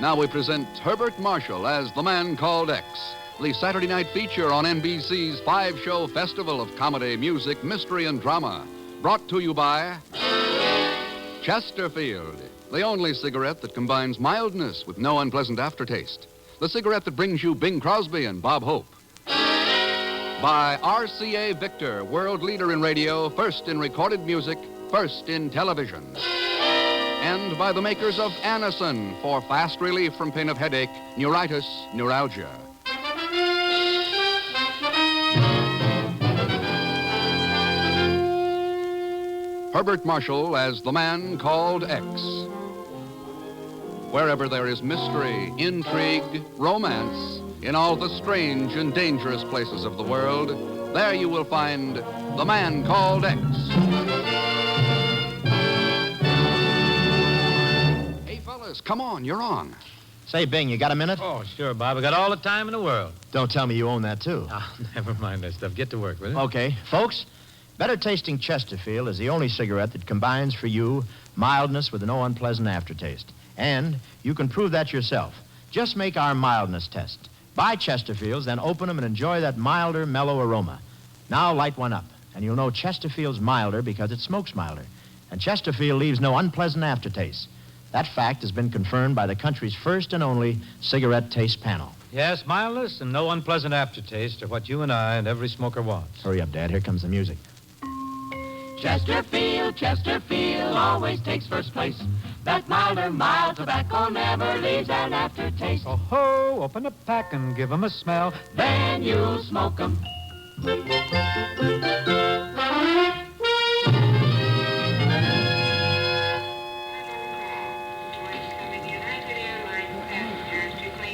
Now we present Herbert Marshall as The Man Called X, the Saturday night feature on NBC's five-show festival of comedy, music, mystery, and drama. Brought to you by Chesterfield, the only cigarette that combines mildness with no unpleasant aftertaste. The cigarette that brings you Bing Crosby and Bob Hope. By RCA Victor, world leader in radio, first in recorded music, first in television. And by the makers of Anacin for fast relief from pain of headache, neuritis, neuralgia. Herbert Marshall as The Man Called X. Wherever there is mystery, intrigue, romance, in all the strange and dangerous places of the world, there you will find The Man Called X. Hey, fellas, come on, you're on. Say, Bing, you got a minute? Oh, sure, Bob. I got all the time in the world. Don't tell me you own that, too. Oh, never mind that stuff. Get to work with it. Okay. Folks, better tasting Chesterfield is the only cigarette that combines for you mildness with no unpleasant aftertaste. And you can prove that yourself. Just make our mildness test. Buy Chesterfields, then open them and enjoy that milder, mellow aroma. Now light one up, and you'll know Chesterfield's milder because it smokes milder. And Chesterfield leaves no unpleasant aftertaste. That fact has been confirmed by the country's first and only cigarette taste panel. Yes, mildness and no unpleasant aftertaste are what you and I and every smoker wants. Hurry up, Dad. Here comes the music. Chesterfield, Chesterfield always takes first place. That milder, mild tobacco never leaves an aftertaste. Oh, ho, open a pack and give 'em a smell. Then you'll smoke 'em.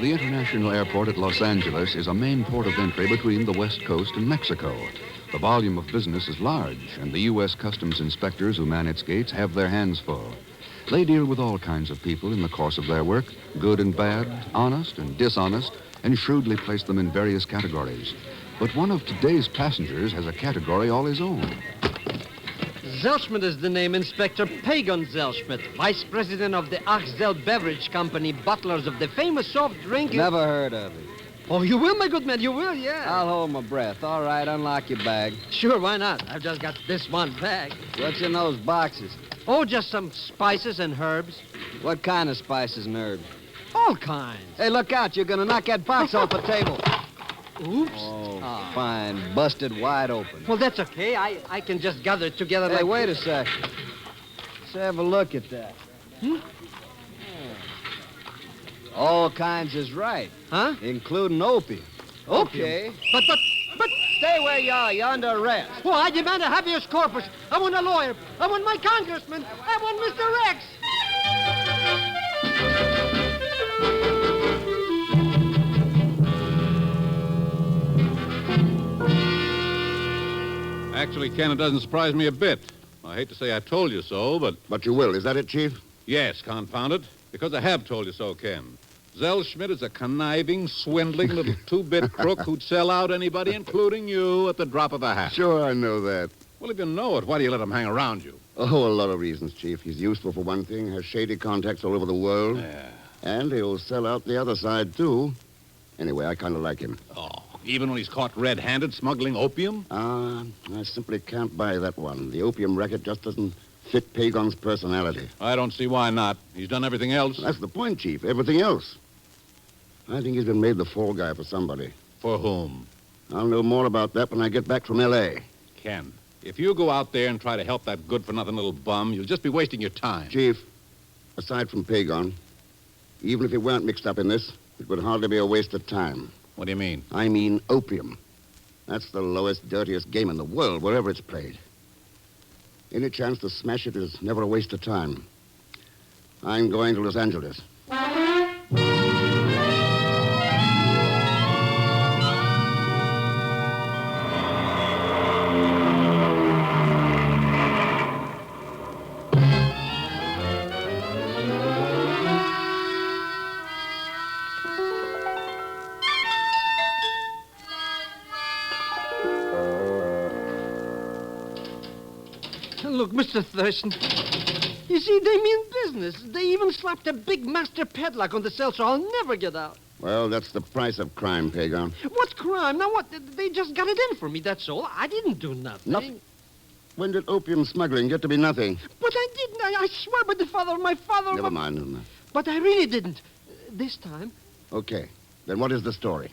The international airport at Los Angeles is a main port of entry between the West Coast and Mexico. The volume of business is large, and the U.S. customs inspectors who man its gates have their hands full. They deal with all kinds of people in the course of their work, good and bad, honest and dishonest, and shrewdly place them in various categories. But one of today's passengers has a category all his own. Zellschmidt is the name, Inspector Pagan Zellschmidt, Vice President of the Achzel Beverage Company, butlers of the famous soft drink. Never heard of it. Oh, you will, my good man, you will, yeah. I'll hold my breath. All right, unlock your bag. Sure, why not? I've just got this one bag. What's in those boxes? Oh, just some spices and herbs. What kind of spices and herbs? All kinds. Hey, look out. You're going to knock that box off the table. Oops. Oh, fine. Busted wide open. Well, that's okay. I can just gather it together Hey, like... wait a sec. Let's have a look at that. All kinds is right. Huh? Including opium. Okay. But... Stay where you are. You're under arrest. Well, I demand a habeas corpus. I want a lawyer. I want my congressman. I want Mr. Rex. Actually, Ken, it doesn't surprise me a bit. I hate to say I told you so, but... But you will. Is that it, Chief? Yes, confound it. Because I have told you so, Ken. Zellschmidt is a conniving, swindling little two-bit crook who'd sell out anybody, including you, at the drop of a hat. Sure, I know that. Well, if you know it, why do you let him hang around you? Oh, a lot of reasons, Chief. He's useful for one thing, has shady contacts all over the world. Yeah. And he'll sell out the other side, too. Anyway, I kind of like him. Oh, even when he's caught red-handed smuggling opium? I simply can't buy that one. The opium racket just doesn't fit Pagon's personality. I don't see why not. He's done everything else. That's the point, Chief. Everything else. I think he's been made the fall guy for somebody. For whom? I'll know more about that when I get back from L.A. Ken, if you go out there and try to help that good-for-nothing little bum, you'll just be wasting your time. Chief, aside from Pagon, even if he weren't mixed up in this, it would hardly be a waste of time. What do you mean? I mean opium. That's the lowest, dirtiest game in the world, wherever it's played. Any chance to smash it is never a waste of time. I'm going to Los Angeles. Look, Mr. Thurston, You see, they mean business. They even slapped a big master padlock on the cell, so I'll never get out. Well, that's the price of crime, Pagon. What crime? Now what? They just got it in for me, that's all. I didn't do nothing. Nothing? When did opium smuggling get to be nothing? But I didn't. I swear by the father of my father... Never mind, never mind. But I really didn't. This time. Okay. Then what is the story?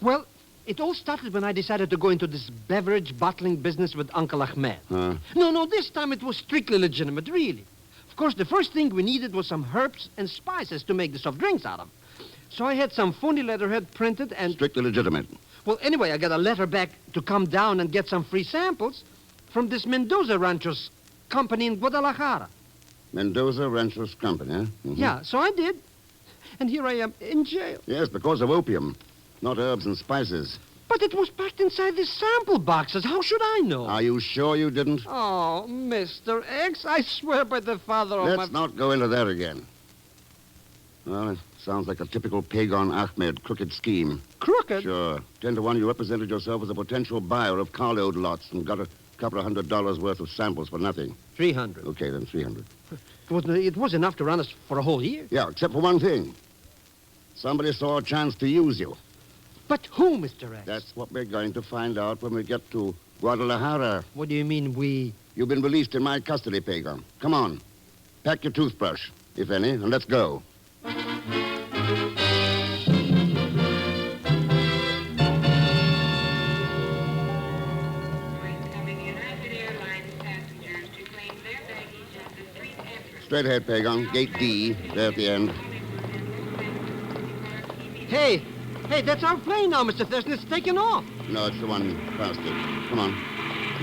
Well, it all started when I decided to go into this beverage bottling business with Uncle Ahmed. Huh? No, this time it was strictly legitimate, really. Of course, the first thing we needed was some herbs and spices to make the soft drinks out of. So I had some phony letterhead printed and... Strictly legitimate. Well, anyway, I got a letter back to come down and get some free samples from this Mendoza Ranchos company in Guadalajara. Mendoza Ranchers Company, huh? Mhm. Yeah, so I did. And here I am in jail. Yes, because of opium, not herbs and spices. But it was packed inside these sample boxes. How should I know? Are you sure you didn't? Oh, Mr. X, I swear by the father of Let's not go into that again. Well, it sounds like a typical Pagon Ahmed crooked scheme. Crooked? Sure. 10 to 1, you represented yourself as a potential buyer of carload lots and got a couple of $100 worth of samples for nothing. 300. Okay, then 300. It was enough to run us for a whole year. Yeah, except for one thing. Somebody saw a chance to use you. But who, Mr. X? That's what we're going to find out when we get to Guadalajara. What do you mean, we? You've been released in my custody, Pagon. Come on. Pack your toothbrush, if any, and let's go. Straight ahead, Pagon. Gate D, there at the end. Hey, that's our plane now, Mr. Thurston. It's taking off. No, it's the one past it. Come on.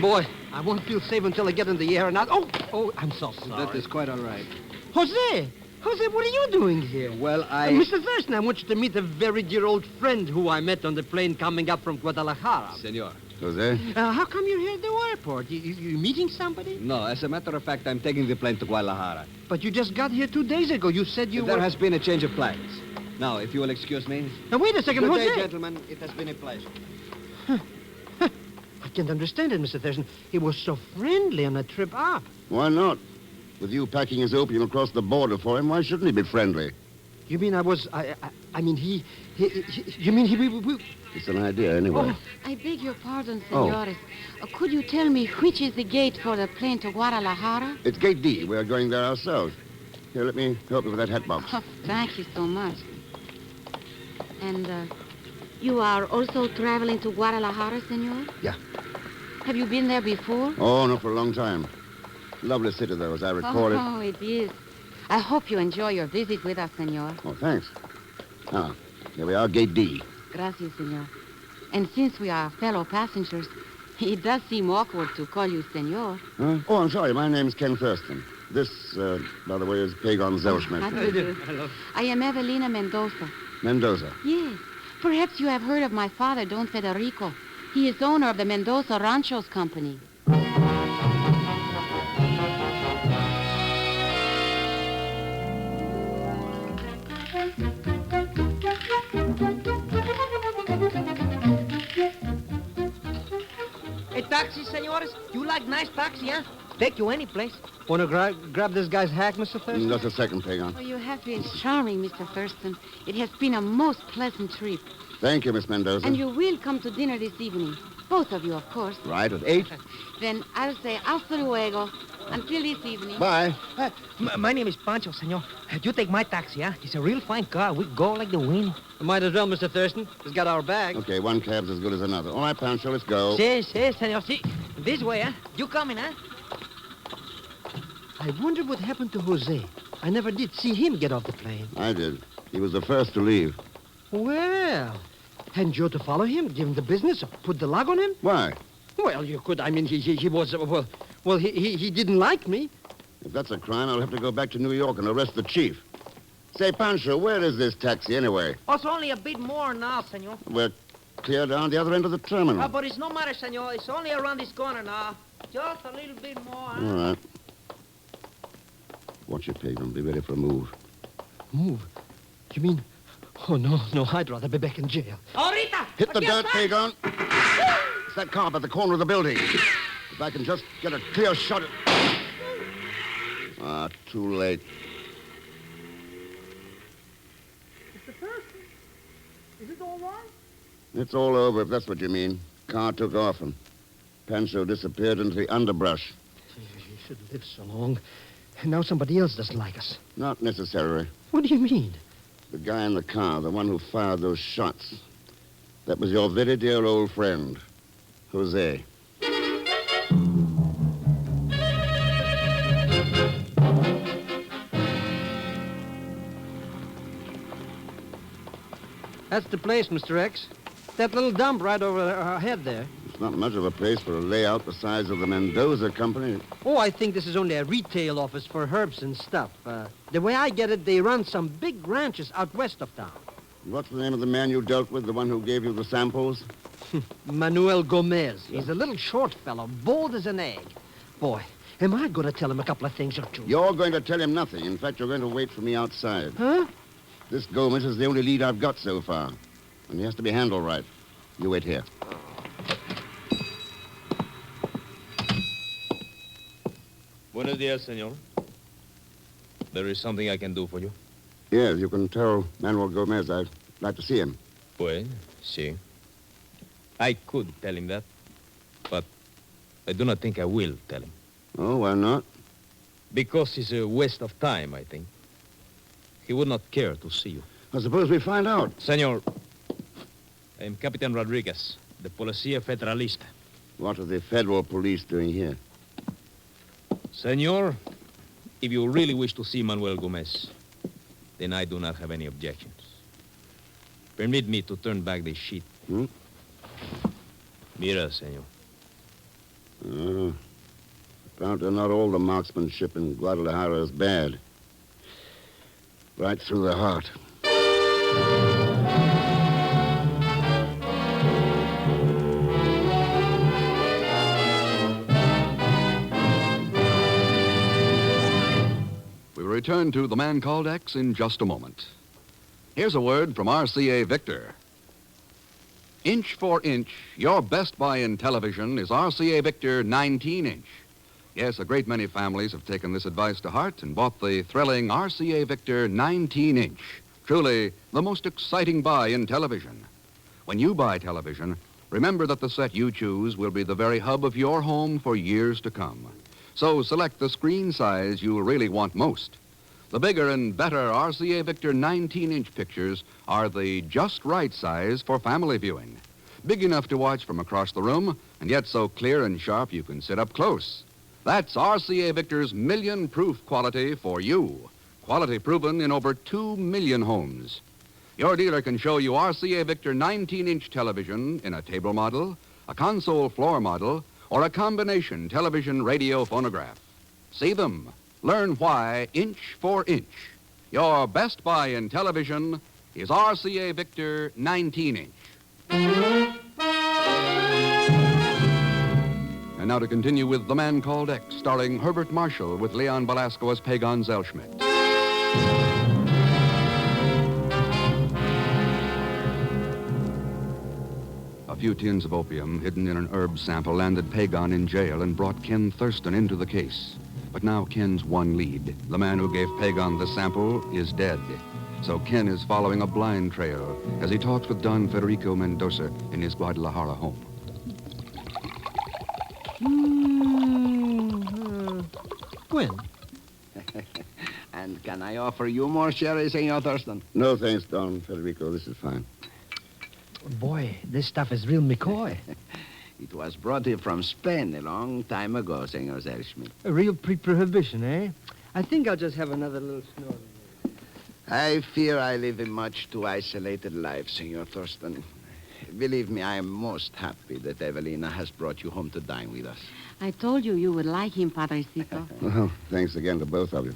Boy, I won't feel safe until I get in the air and out. Oh, I'm so sorry. That is quite all right. Jose, what are you doing here? Well, Mr. Thurston, I want you to meet a very dear old friend who I met on the plane coming up from Guadalajara. Senor. Jose? How come you're here at the airport? You meeting somebody? No, as a matter of fact, I'm taking the plane to Guadalajara. But you just got here 2 days ago. You said you There were... has been a change of plans. Now, if you will excuse me. Now, wait a second, Good Jose. day, gentlemen. It has been a pleasure. I can't understand it, Mr. Thurston. He was so friendly on a trip up. Why not? With you packing his opium across the border for him, why shouldn't he be friendly? You mean I mean, he you mean he... It's an idea, anyway. Oh, I beg your pardon, senores. Could you tell me which is the gate for the plane to Guadalajara? It's Gate D. We're going there ourselves. Here, let me help you with that hat box. Oh, thank you so much. And, you are also traveling to Guadalajara, senor? Yeah. Have you been there before? Oh, not for a long time. Lovely city, though, as I recall it. Oh, it is. I hope you enjoy your visit with us, senor. Oh, thanks. Ah, here we are, Gate D. Gracias, senor. And since we are fellow passengers, it does seem awkward to call you senor. Huh? Oh, I'm sorry. My name's Ken Thurston. This, by the way, is Pagon Zellschmidt. How do you do? Hello. I am Evelina Mendoza. Mendoza. Yes. Perhaps you have heard of my father, Don Federico. He is owner of the Mendoza Ranchos Company. Hey, taxi, senores. You like nice taxi, huh? Take you any place. Want to grab this guy's hack, Mr. Thurston? Just a second, Pagon. Oh, you have been charming, Mr. Thurston. It has been a most pleasant trip. Thank you, Miss Mendoza. And you will come to dinner this evening. Both of you, of course. Right, at 8. Then I'll say hasta luego. Until this evening. Bye. My name is Pancho, senor. You take my taxi, huh? It's a real fine car. We go like the wind. Might as well, Mr. Thurston. He's got our bag. Okay, one cab's as good as another. All right, Pancho, let's go. Si, senor, si. This way, huh? You coming, huh? I wonder what happened to Jose. I never did see him get off the plane. I did. He was the first to leave. Well, hadn't you to follow him, give him the business, or put the log on him? Why? Well, you could. I mean, he was, he didn't like me. If that's a crime, I'll have to go back to New York and arrest the chief. Say, Pancho, where is this taxi anyway? Oh, it's only a bit more now, senor. We're clear down the other end of the terminal. But it's no matter, senor. It's only around this corner now. Just a little bit more, huh? All right. Watch it, Pagan. Be ready for a move. Move? You mean... Oh, no, I'd rather be back in jail. Ahorita! Hit the Aquí dirt, está. Pagan. It's that car by the corner of the building. If I can just get a clear shot at... too late. Mr. Thurston, is it all right? It's all over, if that's what you mean. Car took off and Pancho disappeared into the underbrush. You should live so long. And now somebody else doesn't like us. Not necessarily. What do you mean? The guy in the car, the one who fired those shots. That was your very dear old friend, Jose. That's the place, Mr. X. That little dump right over our head there. It's not much of a place for a layout the size of the Mendoza company. Oh, I think this is only a retail office for herbs and stuff. The way I get it, they run some big ranches out west of town. What's the name of the man you dealt with, the one who gave you the samples? Manuel Gomez. He's a little short fellow, bold as an egg. Boy, am I going to tell him a couple of things or two? You're going to tell him nothing. In fact, you're going to wait for me outside. Huh? This Gomez is the only lead I've got so far. And he has to be handled right. You wait here. Buenos dias, senor. There is something I can do for you. Yes, you can tell Manuel Gomez I'd like to see him. Pues, sí. I could tell him that, but I do not think I will tell him. Oh, why not? Because it's a waste of time, I think. He would not care to see you. I suppose we find out. Senor, I am Capitan Rodriguez, the Policía Federalista. What are the federal police doing here? Senor, if you really wish to see Manuel Gomez, then I do not have any objections. Permit me to turn back the sheet. Mira, senor. Apparently not all the marksmanship in Guadalajara is bad. Right through the heart. We will return to The Man Called X in just a moment. Here's a word from RCA Victor. Inch for inch, your best buy in television is RCA Victor 19-inch. Yes, a great many families have taken this advice to heart and bought the thrilling RCA Victor 19-inch. Truly, the most exciting buy in television. When you buy television, remember that the set you choose will be the very hub of your home for years to come. So select the screen size you'll really want most. The bigger and better RCA Victor 19-inch pictures are the just right size for family viewing. Big enough to watch from across the room, and yet so clear and sharp you can sit up close. That's RCA Victor's million-proof quality for you. Quality proven in over 2 million homes. Your dealer can show you RCA Victor 19-inch television in a table model, a console floor model, or a combination television radio phonograph. See them. Learn why inch for inch. Your best buy in television is RCA Victor 19-inch. And now to continue with The Man Called X, starring Herbert Marshall with Leon Belasco as Pagon Zellschmidt. A few tins of opium hidden in an herb sample landed Pagon in jail and brought Ken Thurston into the case. But now Ken's one lead. The man who gave Pagon the sample is dead. So Ken is following a blind trail as he talks with Don Federico Mendoza in his Guadalajara home. When? And can I offer you more sherry, Senor Thurston? No, thanks, Don Federico. This is fine. Boy, this stuff is real McCoy. It was brought here from Spain a long time ago, Senor Zellschmidt. A real pre-prohibition, eh? I think I'll just have another little snort. I fear I live a much too isolated life, Senor Thurston. Believe me, I am most happy that Evelina has brought you home to dine with us. I told you would like him, Padrecito. Well, thanks again to both of you.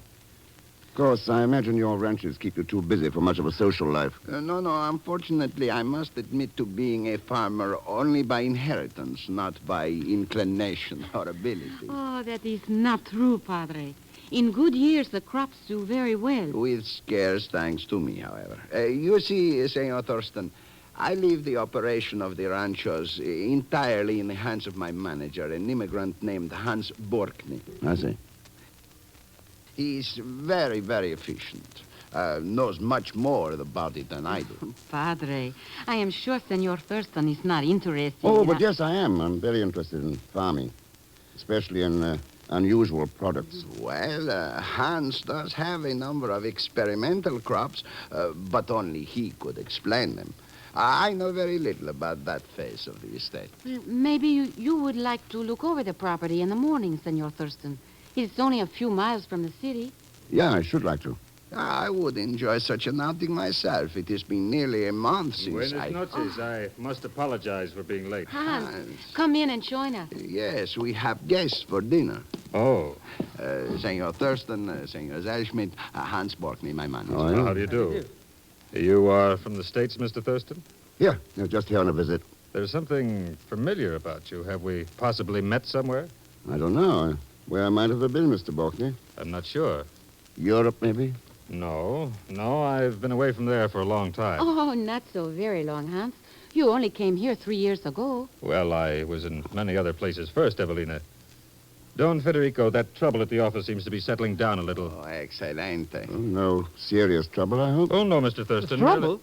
Of course, I imagine your ranches keep you too busy for much of a social life. No, unfortunately, I must admit to being a farmer only by inheritance, not by inclination or ability. Oh, that is not true, Padre. In good years, the crops do very well. With scarce thanks to me, however. You see, Senor Thurston, I leave the operation of the ranchos entirely in the hands of my manager, an immigrant named Hans Borkny. I see. He's very, very efficient. Knows much more about it than I do. Padre, I am sure Senor Thurston is not interested Oh, in... but yes, I am. I'm very interested in farming, especially in unusual products. Well, Hans does have a number of experimental crops, but only he could explain them. I know very little about that phase of the estate. Well, maybe you would like to look over the property in the morning, Senor Thurston. It's only a few miles from the city. Yeah, I should like to. I would enjoy such an outing myself. It has been nearly a month since Buenas noches. I must apologize for being late. Hans, come in and join us. Yes, we have guests for dinner. Oh. Senor Thurston, Senor Zellschmidt, Hans brought me my money. Oh, yeah? How do you do? You are from the States, Mr. Thurston? Yeah, they're just here on a visit. There's something familiar about you. Have we possibly met somewhere? I don't know. Where might have been, Mr. Balkney? I'm not sure. Europe, maybe? No, I've been away from there for a long time. Oh, not so very long, Hans. You only came here 3 years ago. Well, I was in many other places first, Evelina. Don Federico, that trouble at the office seems to be settling down a little. Oh, excelente. Oh, no serious trouble, I hope? Oh, no, Mr. Thurston. Trouble?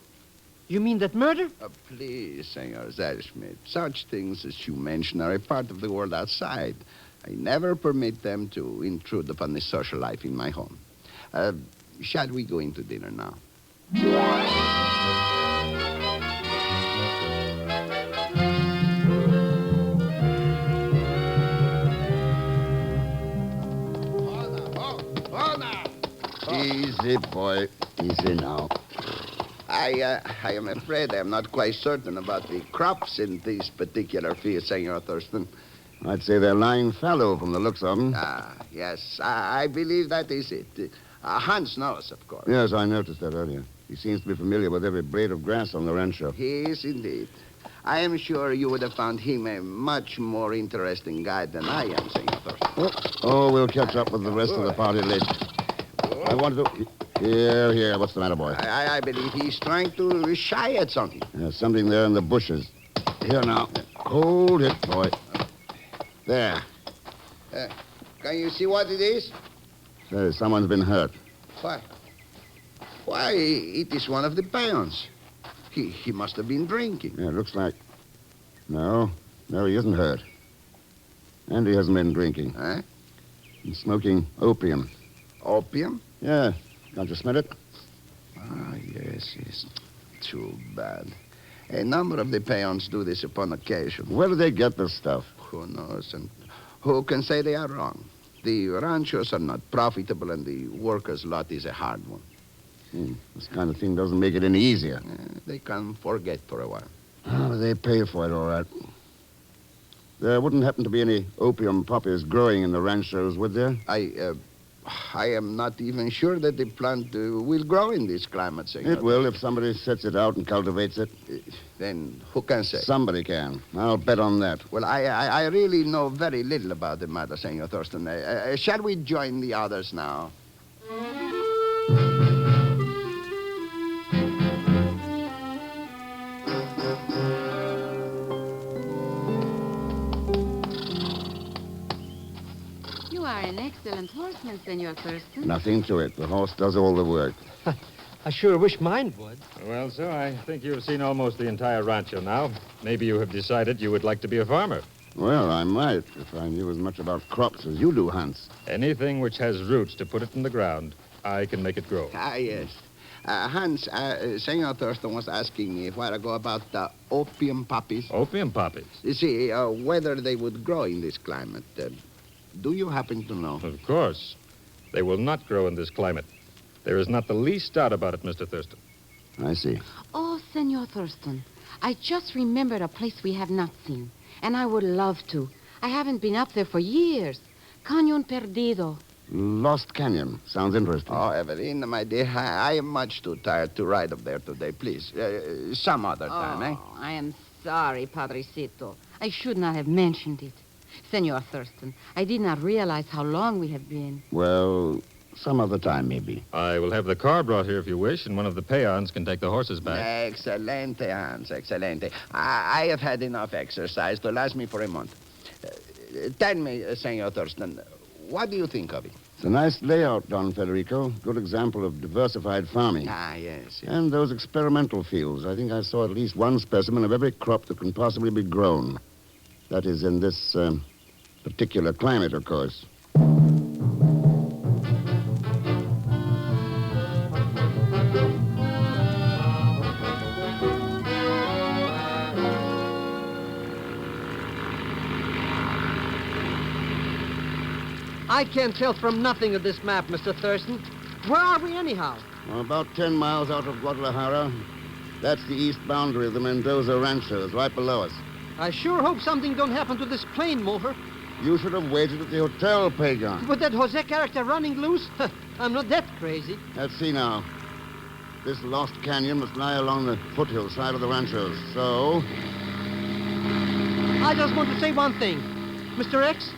You mean that murder? Please, Senor Zellschmidt, such things as you mention are a part of the world outside. I never permit them to intrude upon the social life in my home. Shall we go into dinner now? Easy, boy. Easy now. I am afraid I am not quite certain about the crops in this particular field, Senor Thurston. I'd say they're lying fallow from the looks of them. Yes, I believe that is it. Hans knows, of course. Yes, I noticed that earlier. He seems to be familiar with every blade of grass on the rancho. He is indeed. I am sure you would have found him a much more interesting guide than I am, Senor Thurston. Oh, we'll catch up with the rest of the party later. I wanted to... Here. What's the matter, boy? I believe he's trying to shy at something. There's something there in the bushes. Here now. Hold it, boy. There. Can you see what it is? Say, someone's been hurt. Why? Why, it is one of the peons. He must have been drinking. Yeah, it looks like... No, he isn't hurt. And he hasn't been drinking. Huh? He's smoking opium. Opium? Yeah. Can't you smell it? Yes. Too bad. A number of the peons do this upon occasion. Where do they get this stuff? Who knows? And who can say they are wrong? The ranchos are not profitable, and the workers' lot is a hard one. This kind of thing doesn't make it any easier. They can forget for a while. Oh, they pay for it, all right. There wouldn't happen to be any opium poppies growing in the ranchos, would there? I am not even sure that the plant will grow in this climate, Senor. It will if somebody sets it out and cultivates it. Then who can say? Somebody can. I'll bet on that. Well, I really know very little about the matter, Senor Thurston. Shall we join the others now? An excellent horseman, Senor Thurston. Nothing to it. The horse does all the work. I sure wish mine would. Well, sir, I think you've seen almost the entire rancho now. Maybe you have decided you would like to be a farmer. Well, I might, if I knew as much about crops as you do, Hans. Anything which has roots to put it in the ground, I can make it grow. Yes. Hans, Senor Thurston was asking me a while ago about opium poppies. Opium poppies? You see, whether they would grow in this climate. Do you happen to know? Of course. They will not grow in this climate. There is not the least doubt about it, Mr. Thurston. I see. Oh, Senor Thurston, I just remembered a place we have not seen, and I would love to. I haven't been up there for years. Cañon Perdido. Lost Canyon. Sounds interesting. Oh, Evelina, my dear, I am much too tired to ride up there today. Please, some other time, eh? I am sorry, Padrecito. I should not have mentioned it. Senor Thurston, I did not realize how long we have been. Well, some other time, maybe. I will have the car brought here if you wish, and one of the peons can take the horses back. Excelente, Hans, excelente. I have had enough exercise to last me for a month. Tell me, Senor Thurston, what do you think of it? It's a nice layout, Don Federico. Good example of diversified farming. Ah, yes. And those experimental fields. I think I saw at least one specimen of every crop that can possibly be grown. That is, in this particular climate, of course. I can't tell from nothing of this map, Mr. Thurston. Where are we anyhow? Well, about 10 miles out of Guadalajara. That's the east boundary of the Mendoza ranchos, right below us. I sure hope something don't happen to this plane mover. You should have waited at the hotel, Pagan. With that Jose character running loose? I'm not that crazy. Let's see now. This lost canyon must lie along the foothill side of the ranchos, so... I just want to say one thing. Mr. X,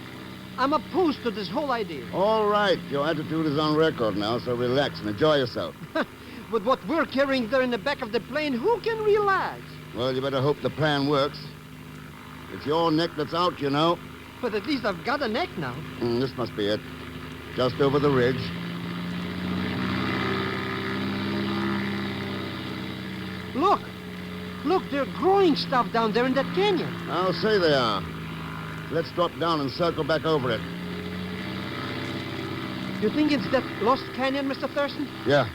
I'm opposed to this whole idea. All right, your attitude is on record now, so relax and enjoy yourself. With what we're carrying there in the back of the plane, who can relax? Well, you better hope the plan works. It's your neck that's out, you know. But at least I've got a neck now. This must be it. Just over the ridge. Look! Look, they're growing stuff down there in that canyon. I'll say they are. Let's drop down and circle back over it. You think it's that lost canyon, Mr. Thurston? Yeah.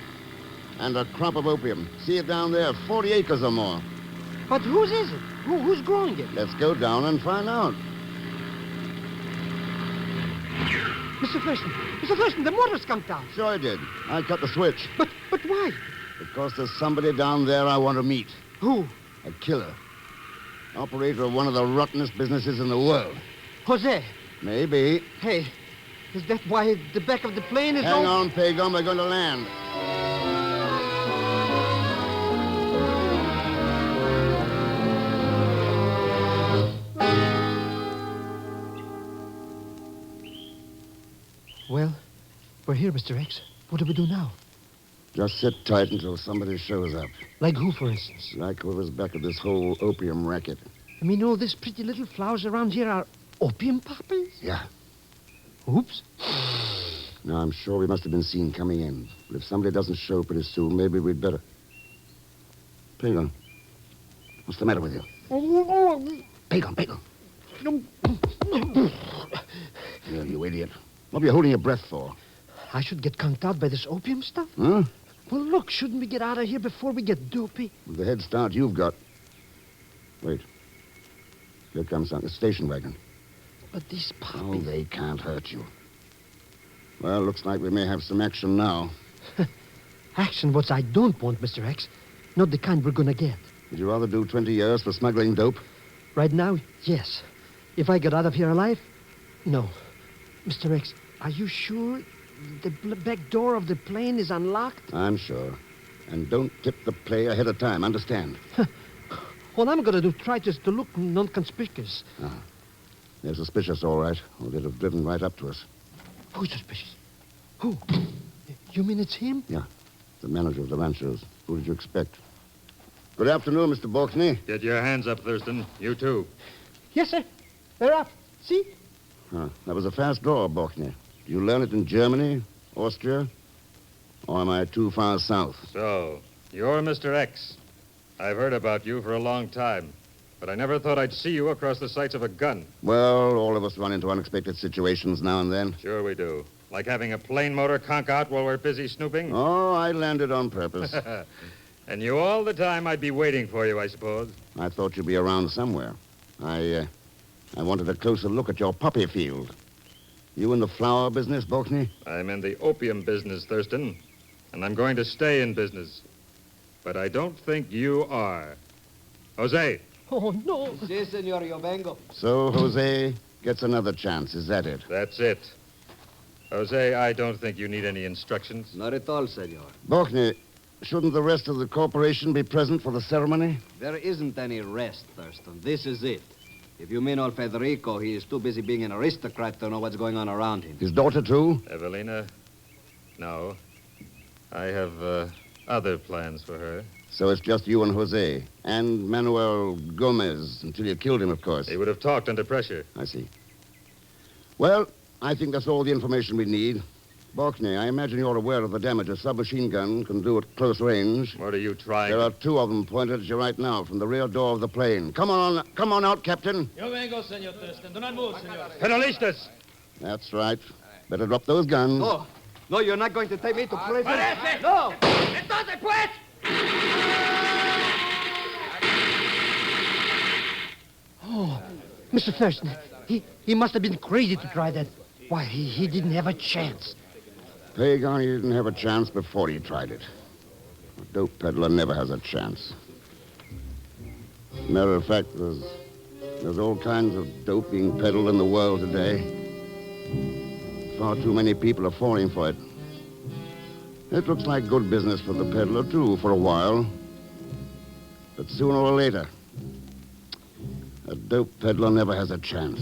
And a crop of opium. See it down there? 40 acres or more. But whose is it? Who's growing it? Let's go down and find out. Mr. Thurston, the motor's come down. Sure I did. I cut the switch. But why? Because there's somebody down there I want to meet. Who? A killer. Operator of one of the rottenest businesses in the world. Jose. Maybe. Hey, is that why the back of the plane is... Hang on, Pagan. We're going to land. Well, we're here, Mr. X. What do we do now? Just sit tight until somebody shows up. Like who, for instance? Like whoever's back of this whole opium racket. You mean all these pretty little flowers around here are opium poppers? Yeah. Oops. No, I'm sure we must have been seen coming in. But if somebody doesn't show pretty soon, maybe we'd better... Pagan, what's the matter with you? Pagan. You idiot. What are you holding your breath for? I should get conked out by this opium stuff? Huh? Well, look, shouldn't we get out of here before we get dopey? With the head start you've got. Wait. Here comes a station wagon. But these poppies... Oh, they can't hurt you. Well, looks like we may have some action now. Action, what I don't want, Mr. X. Not the kind we're gonna get. Would you rather do 20 years for smuggling dope? Right now, yes. If I get out of here alive, no. Mr. X, are you sure the back door of the plane is unlocked? I'm sure. And don't tip the play ahead of time, understand? All I'm gonna do, try just to look non-conspicuous. Ah. They're suspicious, all right, or they'd have driven right up to us. Who's suspicious? Who? You mean it's him? Yeah, the manager of the ranchos. Who did you expect? Good afternoon, Mr. Balkney. Get your hands up, Thurston. You too. Yes, sir. They're up. See? Huh. That was a fast draw, Balkney. Did you learn it in Germany, Austria, or am I too far south? So, you're Mr. X. I've heard about you for a long time, but I never thought I'd see you across the sights of a gun. Well, all of us run into unexpected situations now and then. Sure we do. Like having a plane motor conk out while we're busy snooping? Oh, I landed on purpose. And you all the time I'd be waiting for you, I suppose. I thought you'd be around somewhere. I wanted a closer look at your poppy field. You in the flower business, Balkney? I'm in the opium business, Thurston, and I'm going to stay in business. But I don't think you are. Jose. Oh, no. Si, senor, yo vengo. So Jose gets another chance, is that it? That's it. Jose, I don't think you need any instructions. Not at all, senor. Balkney, shouldn't the rest of the corporation be present for the ceremony? There isn't any rest, Thurston. This is it. If you mean old Federico, he is too busy being an aristocrat to know what's going on around him. His daughter, too? Evelina? No. I have other plans for her. So it's just you and Jose. And Manuel Gomez, until you killed him, of course. He would have talked under pressure. I see. Well, I think that's all the information we need. Balkany, I imagine you're aware of the damage a submachine gun can do at close range. What are you trying? There are two of them pointed at you right now from the rear door of the plane. Come on out, Captain. Yo vengo, Senor Thurston. Do not move, senor. Penalistas! That's right. Better drop those guns. No, you're not going to take me to prison. No! Entonces, pues! Oh, Mr. Thurston, he must have been crazy to try that. Why, he didn't have a chance. Pagan, he didn't have a chance before he tried it. A dope peddler never has a chance. Matter of fact, there's all kinds of dope being peddled in the world today. Far too many people are falling for it. It looks like good business for the peddler, too, for a while. But sooner or later, a dope peddler never has a chance.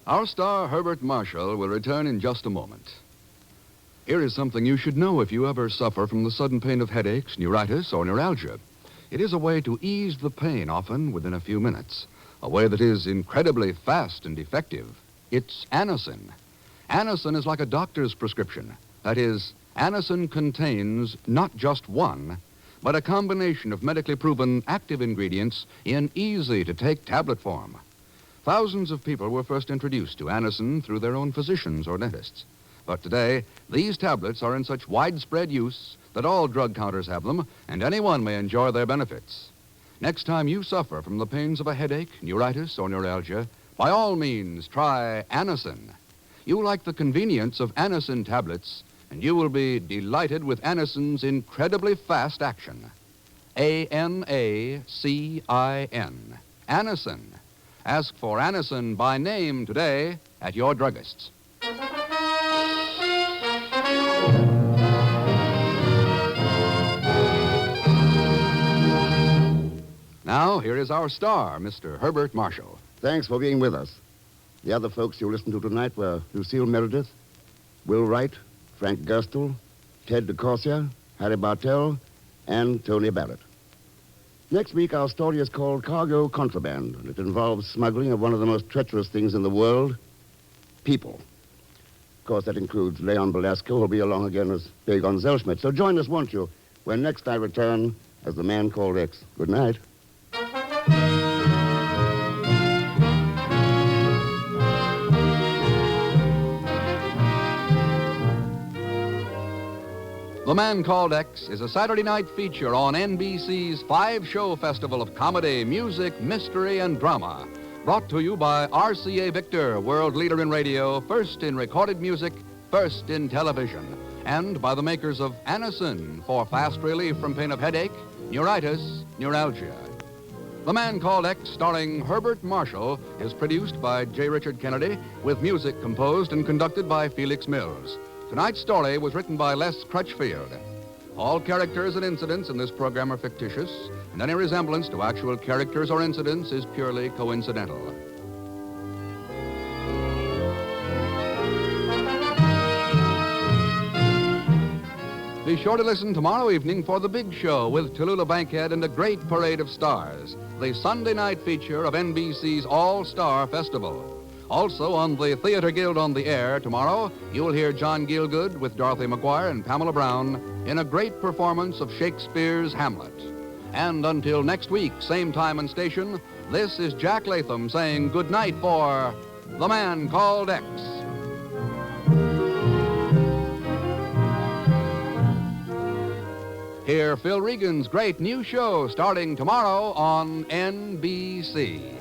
Our star, Herbert Marshall, will return in just a moment. Here is something you should know if you ever suffer from the sudden pain of headaches, neuritis, or neuralgia. It is a way to ease the pain, often within a few minutes. A way that is incredibly fast and effective. It's Anacin. Anacin is like a doctor's prescription. That is, Anacin contains not just one, but a combination of medically proven active ingredients in easy-to-take tablet form. Thousands of people were first introduced to Anacin through their own physicians or dentists. But today, these tablets are in such widespread use that all drug counters have them, and anyone may enjoy their benefits. Next time you suffer from the pains of a headache, neuritis, or neuralgia, by all means, try Anacin. You'll like the convenience of Anacin tablets, and you will be delighted with Anacin's incredibly fast action. Anacin. Anacin. Ask for Anacin by name today at your druggist's. Now, here is our star, Mr. Herbert Marshall. Thanks for being with us. The other folks you listened to tonight were Lucille Meredith, Will Wright, Frank Gerstle, Ted DeCorsia, Harry Bartell, and Tony Barrett. Next week, our story is called Cargo Contraband, and it involves smuggling of one of the most treacherous things in the world, people. Of course, that includes Leon Belasco, who'll be along again as Pagon Zellschmidt. So join us, won't you, when next I return as the man called X. Good night. The Man Called X is a Saturday night feature on NBC's 5-show festival of comedy, music, mystery, and drama. Brought to you by RCA Victor, world leader in radio, first in recorded music, first in television. And by the makers of Anacin for fast relief from pain of headache, neuritis, neuralgia. The Man Called X, starring Herbert Marshall, is produced by J. Richard Kennedy, with music composed and conducted by Felix Mills. Tonight's story was written by Les Crutchfield. All characters and incidents in this program are fictitious, and any resemblance to actual characters or incidents is purely coincidental. Be sure to listen tomorrow evening for The Big Show with Tallulah Bankhead and a great parade of stars, the Sunday night feature of NBC's All-Star Festival. Also on the Theater Guild on the Air tomorrow, you'll hear John Gielgud with Dorothy McGuire and Pamela Brown in a great performance of Shakespeare's Hamlet. And until next week, same time and station, this is Jack Latham saying good night for The Man Called X. Hear Phil Regan's great new show starting tomorrow on NBC.